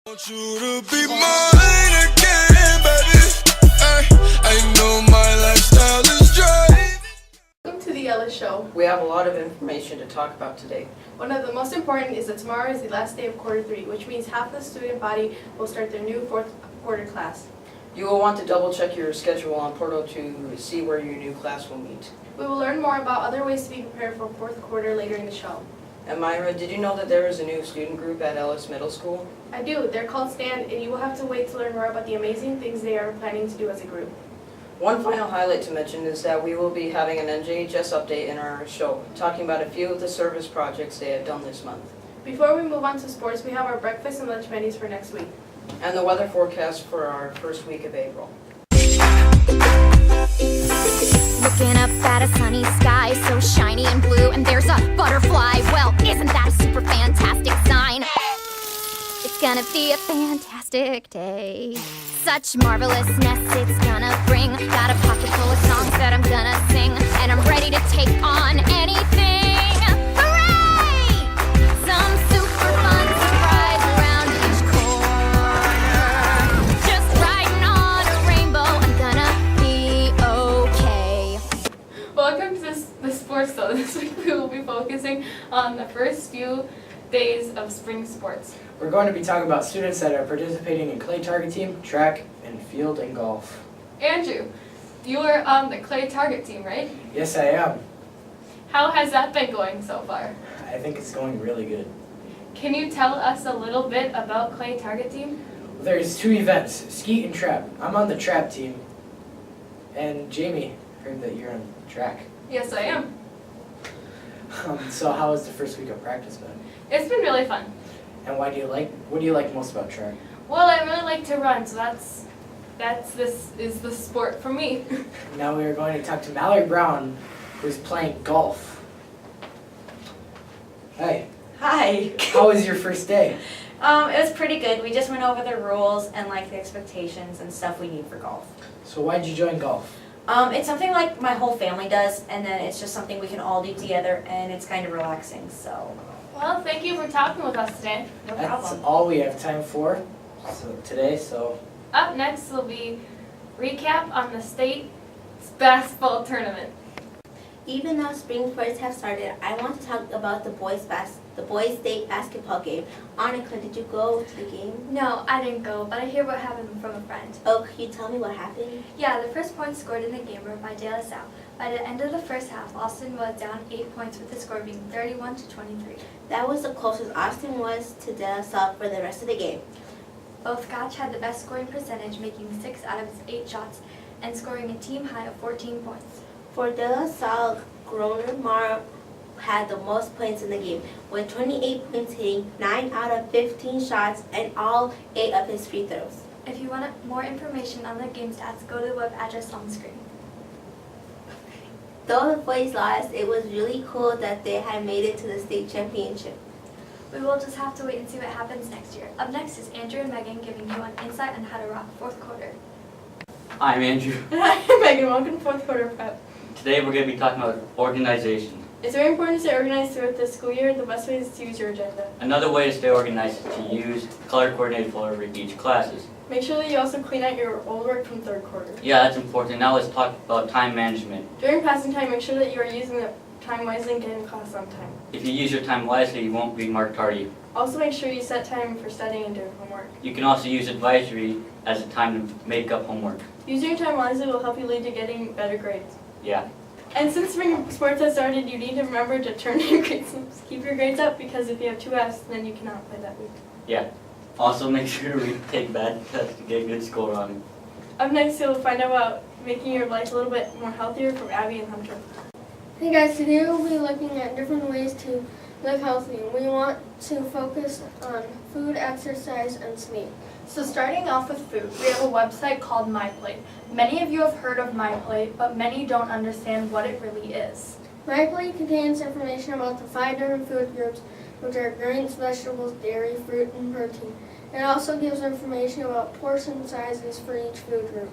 Want you to be mine again, baby. I know my lifestyle is driving. Welcome to the Ellis Show. We have a lot of information to talk about today. One of the most important is that tomorrow is the last day of quarter 3, which means half the student body will start their new fourth quarter class. You will want to double check your schedule on Portal to see where your new class will meet. We will learn more about other ways to be prepared for fourth quarter later in the show. And Myra, did you know that there is a new student group at Ellis Middle School? I do. They're called STAND, and you will have to wait to learn more about the amazing things they are planning to do as a group. One final highlight to mention is that we will be having an NJHS update in our show, talking about a few of the service projects they have done this month. Before we move on to sports, we have our breakfast and lunch menus for next week. And the weather forecast for our first week of April. Looking up at a sunny sky, so shiny and blue, and there's a butterfly. Well, isn't that a super fantastic sign? It's gonna be a fantastic day. Such marvelousness it's gonna bring. Got a pocket full of songs that I'm gonna sing, and I'm ready to take on anything. Hooray! Some super fun surprise around each corner. Just riding on a rainbow, I'm gonna be okay. Welcome to the sports show. This week we will be focusing on the first few days of spring sports. We're going to be talking about students that are participating in clay target team, track, and field and golf. Andrew, you are on the clay target team, right? Yes, I am. How has that been going so far? I think it's going really good. Can you tell us a little bit about clay target team? There's 2 events, skeet and trap. I'm on the trap team. And Jamie, heard that you're on track. Yes, I am. So how has the first week of practice been? It's been really fun. And what do you like most about track? Well, I really like to run, so this is the sport for me. Now we are going to talk to Mallory Brown, who's playing golf. Hey, Hi. how was your first day? It was pretty good. We just went over the rules and like the expectations and stuff we need for golf. So why'd you join golf? It's something like my whole family does, and then it's just something we can all do together, and it's kind of relaxing, so. Well, thank you for talking with us today. No That's problem. all we have time for today, so Up next will be recap on the state basketball tournament. Even though spring sports have started, I want to talk about the boys' state basketball game. Annika, did you go to the game? No, I didn't go, but I hear what happened from a friend. Oh, can you tell me what happened? Yeah, the first points scored in the game were by De La Salle. By the end of the first half, Austin was down 8 points with the score being 31-23. That was the closest Austin was to De La Salle for the rest of the game. Both Gotch had the best scoring percentage, making 6 out of his 8 shots and scoring a team high of 14 points. For De La Salle, Groner Mara had the most points in the game, with 28 points, hitting 9 out of 15 shots and all 8 of his free throws. If you want more information on the game stats, go to the web address on the screen. Though the boys lost, it was really cool that they had made it to the state championship. We will just have to wait and see what happens next year. Up next is Andrew and Megan giving you an insight on how to rock fourth quarter. I'm Andrew. Hi, Megan. Welcome to fourth quarter prep. Today we're going to be talking about organization. It's very important to stay organized throughout the school year. The best way is to use your agenda. Another way to stay organized is to use color-coordinated folder for each classes. Make sure that you also clean out your old work from third quarter. Yeah, that's important. Now let's talk about time management. During passing time, make sure that you are using the time wisely and getting class on time. If you use your time wisely, you won't be marked tardy. Also make sure you set time for studying and doing homework. You can also use advisory as a time to make up homework. Using your time wisely will help you lead to getting better grades. Yeah. And since spring sports has started, you need to remember to turn your grades up. Keep your grades up, because if you have 2 Fs, then you cannot play that week. Yeah. Also make sure to retake bad tests to get a good score on it. Up next, you'll find out about making your life a little bit more healthier from Abby and Hunter. Hey guys, today we'll be looking at different ways to live healthy. We want to focus on food, exercise, and sleep. So starting off with food, we have a website called MyPlate. Many of you have heard of MyPlate, but many don't understand what it really is. MyPlate contains information about the 5 different food groups, which are grains, vegetables, dairy, fruit, and protein. It also gives information about portion sizes for each food group.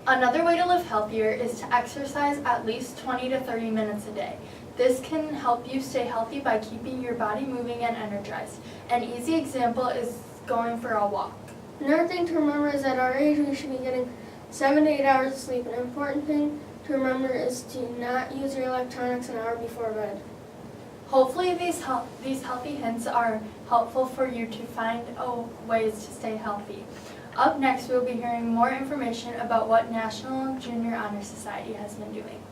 Another way to live healthier is to exercise at least 20 to 30 minutes a day. This can help you stay healthy by keeping your body moving and energized. An easy example is going for a walk. Another thing to remember is at our age we should be getting 7 to 8 hours of sleep. An important thing to remember is to not use your electronics an hour before bed. Hopefully these healthy hints are helpful for you to find ways to stay healthy. Up next, we'll be hearing more information about what National Junior Honor Society has been doing.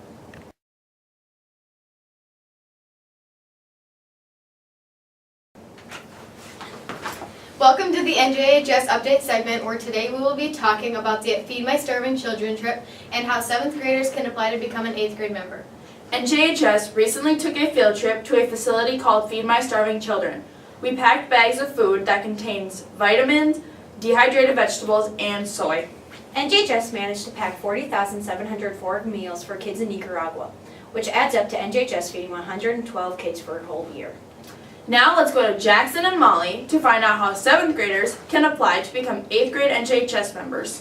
Welcome to the NJHS Update segment, where today we will be talking about the Feed My Starving Children trip and how 7th graders can apply to become an 8th grade member. NJHS recently took a field trip to a facility called Feed My Starving Children. We packed bags of food that contains vitamins, dehydrated vegetables, and soy. NJHS managed to pack 40,704 meals for kids in Nicaragua, which adds up to NJHS feeding 112 kids for a whole year. Now let's go to Jackson and Molly to find out how 7th graders can apply to become 8th grade NJHS members.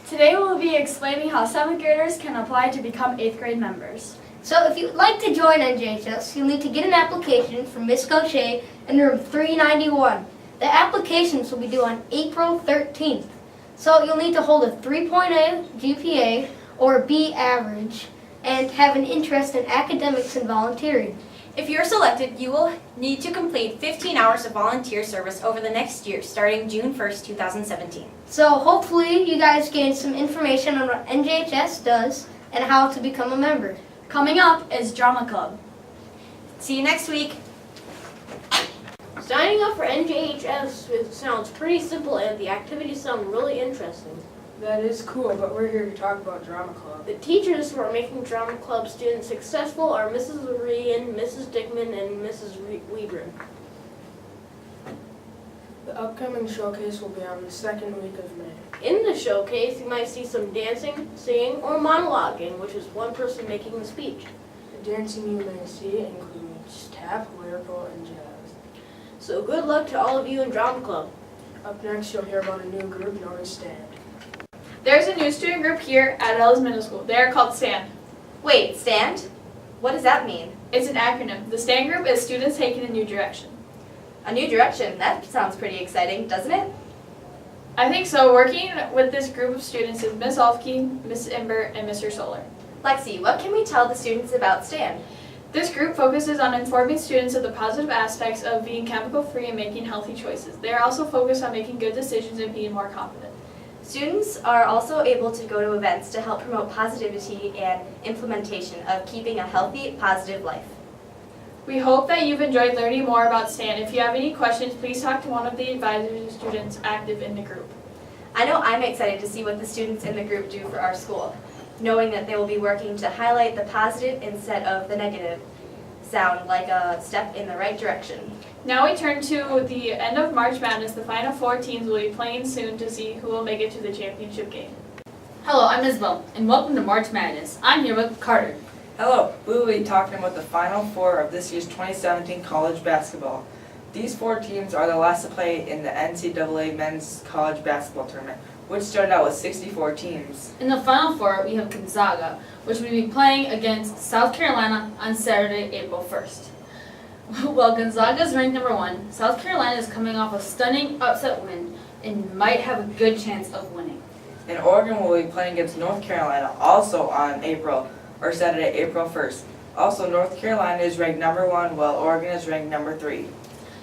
Today we'll be explaining how 7th graders can apply to become 8th grade members. So if you'd like to join NJHS, you'll need to get an application from Miss Gaucher in room 391. The applications will be due on April 13th. So you'll need to hold a 3.0 GPA or B average and have an interest in academics and volunteering. If you're selected, you will need to complete 15 hours of volunteer service over the next year, starting June 1st, 2017. So hopefully you guys gain some information on what NJHS does and how to become a member. Coming up is Drama Club. See you next week. Signing up for NJHS sounds pretty simple and the activities sound really interesting. That is cool, but we're here to talk about Drama Club. The teachers who are making Drama Club students successful are Mrs. Ryan, Mrs. Dickman, and Mrs. Weebron. The upcoming showcase will be on the second week of May. In the showcase, you might see some dancing, singing, or monologuing, which is one person making the speech. The dancing you may see includes tap, lyrical, and jazz. So good luck to all of you in Drama Club. Up next, you'll hear about a new group known as STAND. There's a new student group here at Ellis Middle School. They are called STAND. Wait, stand? What does that mean? It's an acronym. The STAND group is Students Taking a New Direction. A new direction? That sounds pretty exciting, doesn't it? I think so. Working with this group of students is Miss Alfke, Miss Imber, and Mr. Solar. Lexi, what can we tell the students about STAND? This group focuses on informing students of the positive aspects of being chemical-free and making healthy choices. They are also focused on making good decisions and being more confident. Students are also able to go to events to help promote positivity and implementation of keeping a healthy, positive life. We hope that you've enjoyed learning more about STAND. If you have any questions, please talk to one of the advisors or students active in the group. I know I'm excited to see what the students in the group do for our school, knowing that they will be working to highlight the positive instead of the negative. Sound like a step in the right direction. Now we turn to the end of March Madness. The final 4 teams will be playing soon to see who will make it to the championship game. Hello, I'm Isabel, and welcome to March Madness. I'm here with Carter. Hello, we will be talking about the Final 4 of this year's 2017 college basketball. These 4 teams are the last to play in the NCAA Men's College Basketball Tournament, which started out with 64 teams. In the Final 4, we have Gonzaga, which will be playing against South Carolina on Saturday, April 1st. While Gonzaga is ranked number 1, South Carolina is coming off a stunning upset win and might have a good chance of winning. And Oregon will be playing against North Carolina also on Saturday, April 1st. Also, North Carolina is ranked number 1, while Oregon is ranked number 3.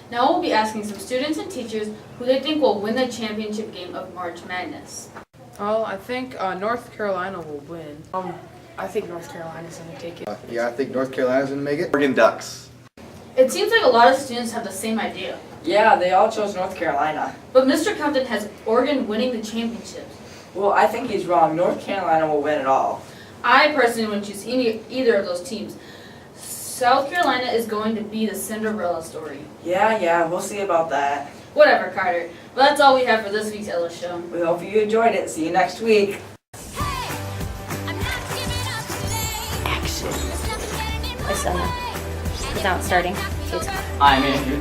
Now we'll be asking some students and teachers who they think will win the championship game of March Madness. Well, I think North Carolina will win. I think North Carolina's going to take it. Yeah, I think North Carolina's going to make it. Oregon Ducks. It seems like a lot of students have the same idea. Yeah, they all chose North Carolina. But Mr. Compton has Oregon winning the championship. Well, I think he's wrong. North Carolina will win it all. I personally wouldn't choose either of those teams. South Carolina is going to be the Cinderella story. Yeah, we'll see about that. Whatever, Carter. Well, that's all we have for this week's Ellis Show. We hope you enjoyed it. See you next week. Without starting. I'm Andrew.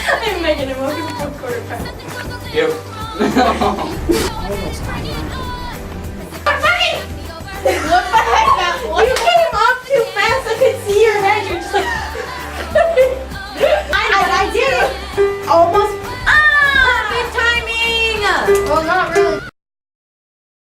I'm Megan, and welcome to fourth quarter prep. Yep. What the heck? You came up too fast. I could see your head. You're just like. Well, not really.